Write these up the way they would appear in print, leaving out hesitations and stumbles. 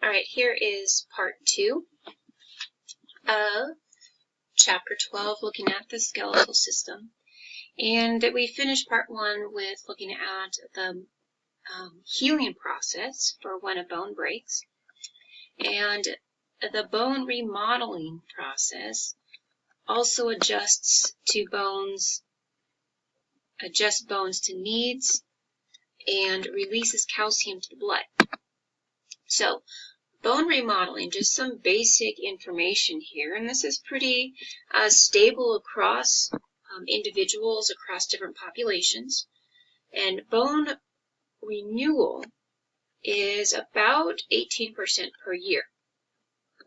All right, here is part 2 of chapter 12, looking at the skeletal system. And we finished part 1 with looking at the healing process for when a bone breaks. And the bone remodeling process also adjusts bones to needs and releases calcium to the blood. So bone remodeling, just some basic information here, and this is pretty stable across individuals, across different populations. And bone renewal is about 18% per year.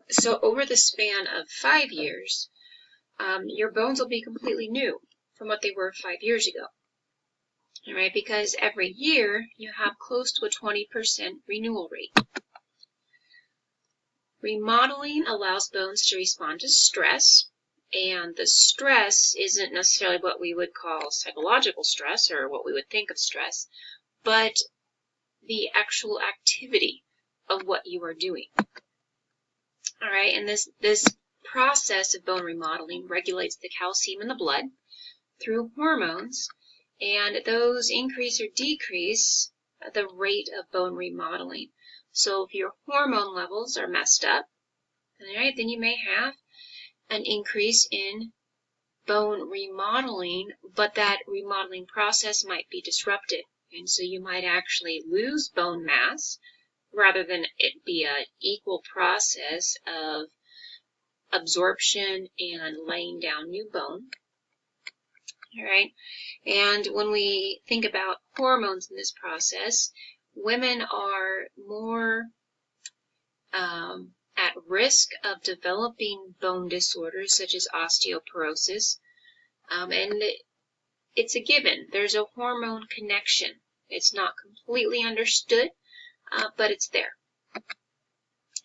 So over the span of 5 years, your bones will be completely new from what they were 5 years ago. All right, because every year you have close to a 20% renewal rate. Remodeling allows bones to respond to stress, and the stress isn't necessarily what we would call psychological stress or what we would think of stress, but the actual activity of what you are doing. All right, and this process of bone remodeling regulates the calcium in the blood through hormones, and those increase or decrease the rate of bone remodeling. So if your hormone levels are messed up, all right, then you may have an increase in bone remodeling, but that remodeling process might be disrupted. And so you might actually lose bone mass rather than it be an equal process of absorption and laying down new bone. All right, and when we think about hormones in this process, women are more at risk of developing bone disorders such as osteoporosis, and it's a given. There's a hormone connection. It's not completely understood, but it's there.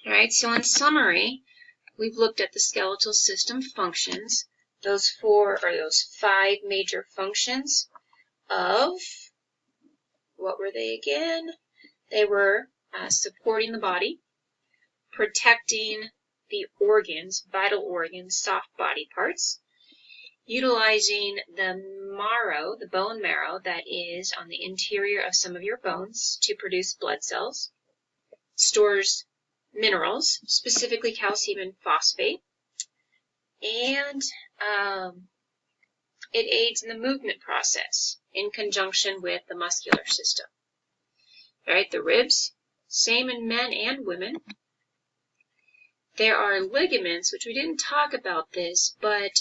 All right, so in summary, we've looked at the skeletal system functions, those 5 major functions of, what were they again? They were supporting the body, protecting the organs, vital organs, soft body parts, utilizing the marrow, the bone marrow that is on the interior of some of your bones to produce blood cells, stores minerals, specifically calcium and phosphate, and it aids in the movement process in conjunction with the muscular system. All right, the ribs, same in men and women. There are ligaments, which we didn't talk about this, but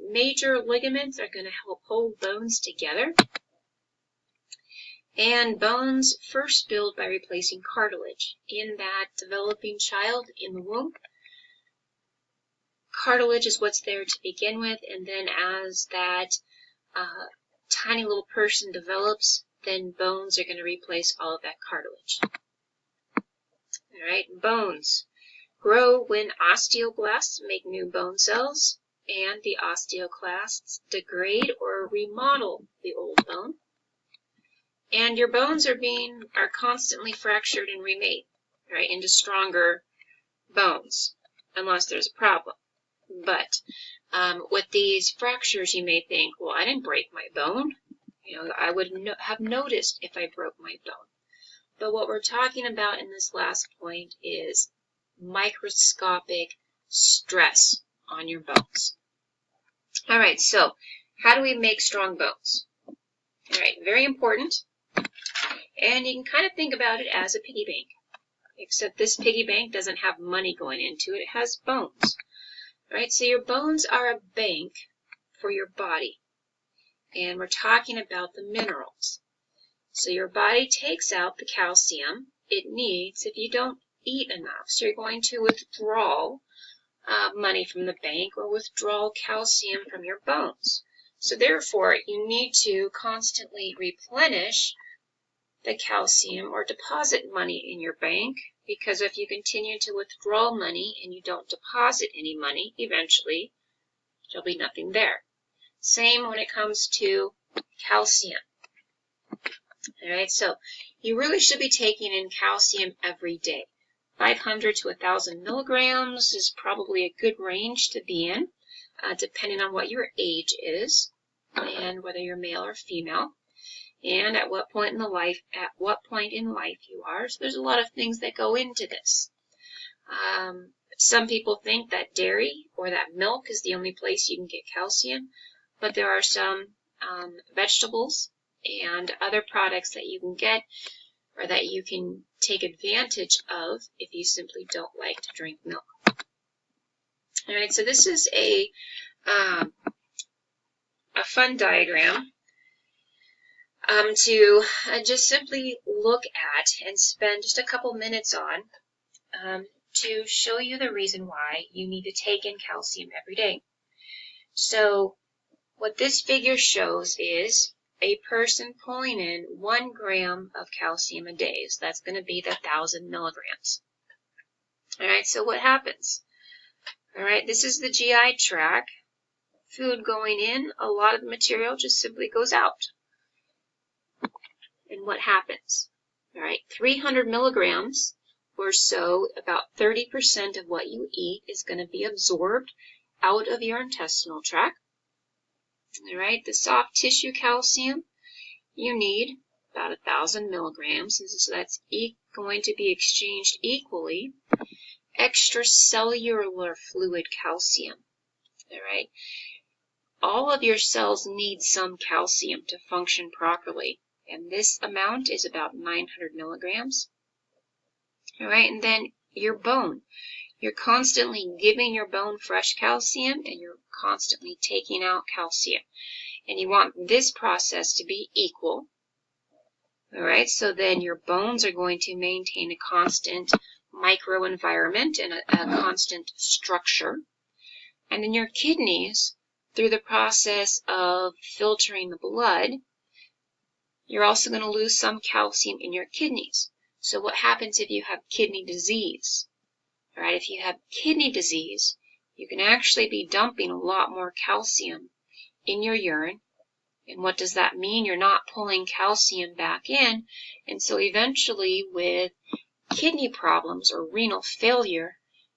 major ligaments are going to help hold bones together. And bones first build by replacing cartilage. In that developing child in the womb, cartilage is what's there to begin with, and then as that tiny little person develops, then bones are going to replace all of that cartilage. All right, bones grow when osteoblasts make new bone cells, and the osteoclasts degrade or remodel the old bone. And your bones are constantly fractured and remade, right, into stronger bones, unless there's a problem. But with these fractures, you may think, well, I didn't break my bone. I would have noticed if I broke my bone. But what we're talking about in this last point is microscopic stress on your bones. All right, so how do we make strong bones? All right, very important. And you can kind of think about it as a piggy bank, except this piggy bank doesn't have money going into it. It has bones. All right, so your bones are a bank for your body. And we're talking about the minerals. So your body takes out the calcium it needs if you don't eat enough. So you're going to withdraw money from the bank or withdraw calcium from your bones. So therefore, you need to constantly replenish the calcium or deposit money in your bank, because if you continue to withdraw money and you don't deposit any money, eventually there'll be nothing there. Same when it comes to calcium. All right, so you really should be taking in calcium every day. 500 to 1,000 milligrams is probably a good range to be in, depending on what your age is and whether you're male or female, and at what point in life you are. So there's a lot of things that go into this. Some people think that dairy or that milk is the only place you can get calcium, but there are some vegetables and other products that you can get or that you can take advantage of if you simply don't like to drink milk. All right, so this is a fun diagram to just simply look at and spend just a couple minutes on to show you the reason why you need to take in calcium every day. So what this figure shows is a person pulling in 1 gram of calcium a day. So that's going to be the 1,000 milligrams. All right, so what happens? All right, this is the GI tract. Food going in, a lot of the material just simply goes out. And what happens? All right, 300 milligrams or so, about 30% of what you eat is going to be absorbed out of your intestinal tract. All right, the soft tissue calcium, you need about 1,000 milligrams, and so that's going to be exchanged equally. Extracellular fluid calcium. All right, all of your cells need some calcium to function properly, and this amount is about 900 milligrams. All right, and then your bone. You're constantly giving your bone fresh calcium, and you're constantly taking out calcium. And you want this process to be equal. All right, so then your bones are going to maintain a constant microenvironment and a constant structure. And then your kidneys, through the process of filtering the blood, you're also going to lose some calcium in your kidneys. So what happens if you have kidney disease? All right, if you have kidney disease, you can actually be dumping a lot more calcium in your urine. And what does that mean? You're not pulling calcium back in. And so eventually with kidney problems or renal failure,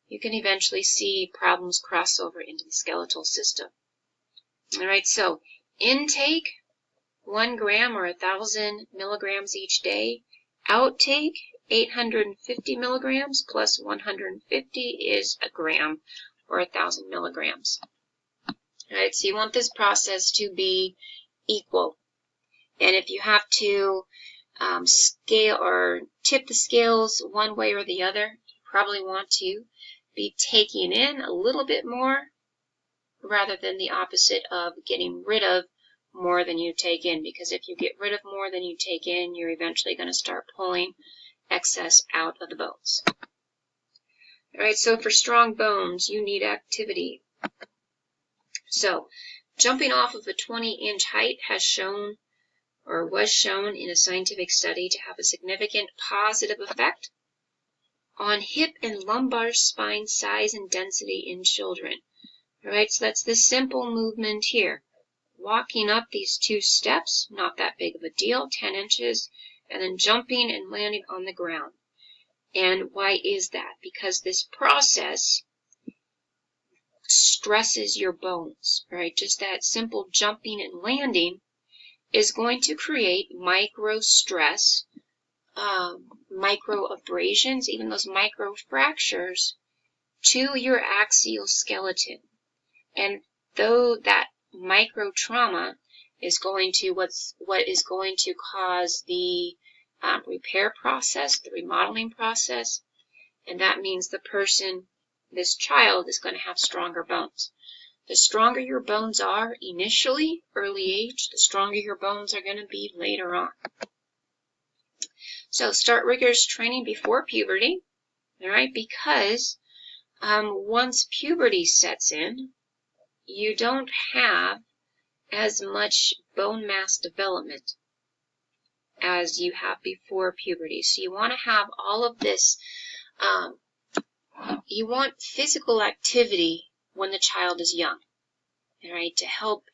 you can eventually see problems cross over into the skeletal system. All right, so intake, 1 gram or 1,000 milligrams each day. Outtake, 850 milligrams plus 150 is a gram or 1,000 milligrams. All right, so you want this process to be equal. And if you have to scale or tip the scales one way or the other, you probably want to be taking in a little bit more rather than the opposite of getting rid of more than you take in, because if you get rid of more than you take in, you're eventually going to start pulling excess out of the bones. All right, so for strong bones, you need activity. So jumping off of a 20-inch height has shown or was shown in a scientific study to have a significant positive effect on hip and lumbar spine size and density in children. All right, so that's this simple movement here. Walking up these 2 steps, not that big of a deal, 10 inches, and then jumping and landing on the ground. And why is that? Because this process stresses your bones, right? Just that simple jumping and landing is going to create micro stress, micro abrasions, even those micro fractures to your axial skeleton. And though that micro trauma is going to what is going to cause the repair process, the remodeling process, and that means the person, this child, is going to have stronger bones. The stronger your bones are initially, early age, the stronger your bones are going to be later on. So start rigorous training before puberty, all right, because once puberty sets in, you don't have as much bone mass development as you have before puberty. So you want to have all of this, you want physical activity when the child is young, all right, to help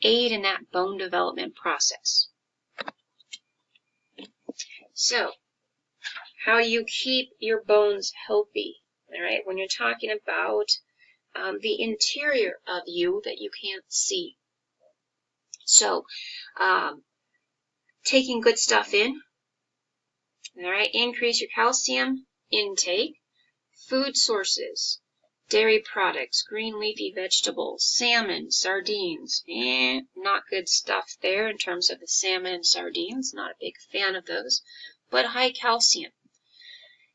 aid in that bone development process. So, how you keep your bones healthy. All right, when you're talking about the interior of you that you can't see. So, taking good stuff in. All right, increase your calcium intake. Food sources, dairy products, green leafy vegetables, salmon, sardines. Not good stuff there in terms of the salmon and sardines. Not a big fan of those, but high calcium.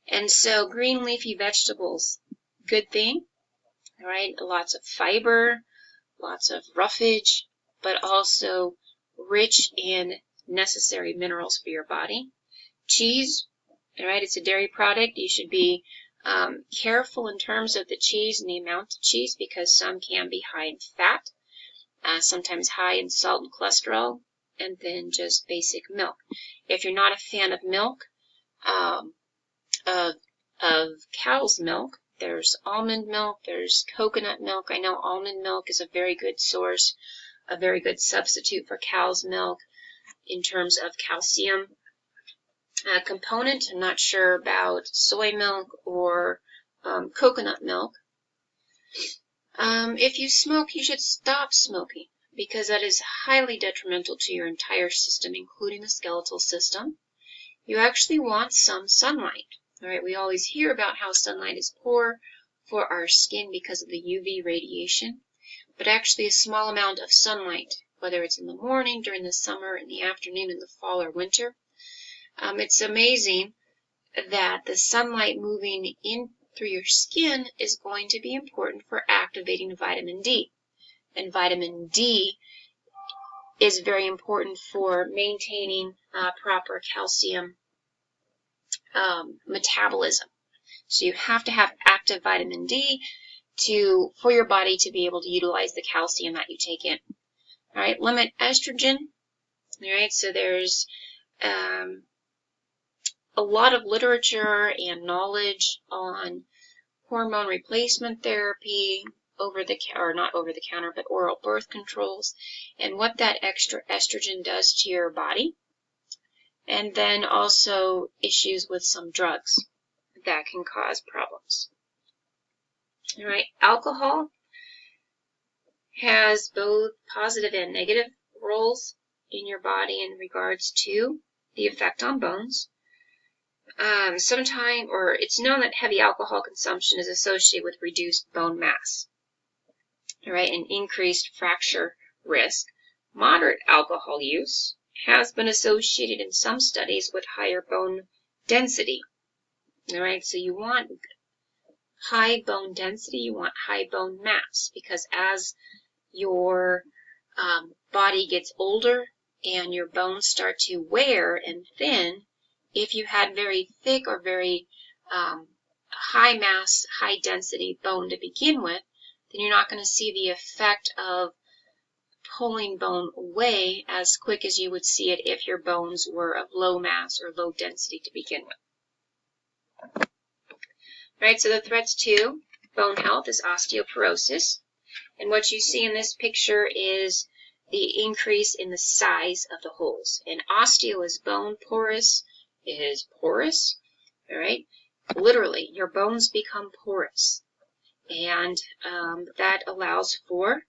And so green leafy vegetables, good thing. All right, lots of fiber, lots of roughage, but also rich in necessary minerals for your body. Cheese, all right, it's a dairy product. You should be careful in terms of the cheese and the amount of cheese because some can be high in fat, sometimes high in salt and cholesterol, and then just basic milk. If you're not a fan of milk, of cow's milk, there's almond milk, there's coconut milk. I know almond milk is a very good source, a very good substitute for cow's milk in terms of calcium component. I'm not sure about soy milk or coconut milk. If you smoke, you should stop smoking because that is highly detrimental to your entire system, including the skeletal system. You actually want some sunlight. All right, we always hear about how sunlight is poor for our skin because of the UV radiation, but actually a small amount of sunlight, whether it's in the morning, during the summer, in the afternoon, in the fall or winter, it's amazing that the sunlight moving in through your skin is going to be important for activating vitamin D. And vitamin D is very important for maintaining proper calcium metabolism. So you have to have active vitamin D for your body to be able to utilize the calcium that you take in. All right, limit estrogen. All right, so there's a lot of literature and knowledge on hormone replacement therapy, not over the counter, but oral birth controls, and what that extra estrogen does to your body. And then also issues with some drugs that can cause problems. All right, alcohol has both positive and negative roles in your body in regards to the effect on bones. It's known that heavy alcohol consumption is associated with reduced bone mass, all right, and increased fracture risk. Moderate alcohol use has been associated in some studies with higher bone density. All right, so you want high bone density, you want high bone mass, because as your body gets older and your bones start to wear and thin, if you had very thick or very high mass, high density bone to begin with, then you're not going to see the effect of pulling bone away as quick as you would see it if your bones were of low mass or low density to begin with. All right, so the threats to bone health is osteoporosis. And what you see in this picture is the increase in the size of the holes. And osteo is bone, porous is porous, all right? Literally, your bones become porous. And that allows for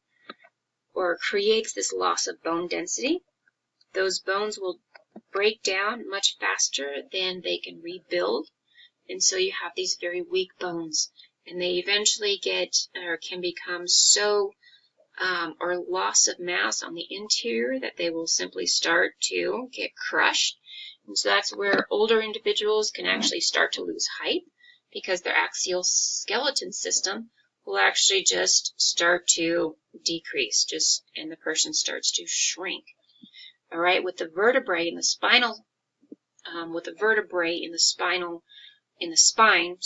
or creates this loss of bone density. Those bones will break down much faster than they can rebuild. And so you have these very weak bones. And they eventually can become so, or loss of mass on the interior that they will simply start to get crushed. And so that's where older individuals can actually start to lose height because their axial skeleton system will actually just start to decrease, and the person starts to shrink. All right, with the vertebrae in the spinal, in the spine,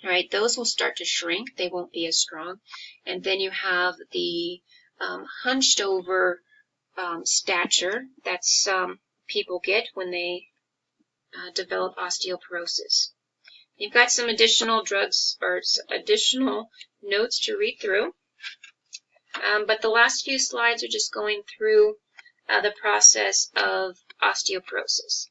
all right, those will start to shrink. They won't be as strong. And then you have the hunched over stature that some people get when they develop osteoporosis. You've got some additional drugs or additional notes to read through. But the last few slides are just going through the process of osteoporosis.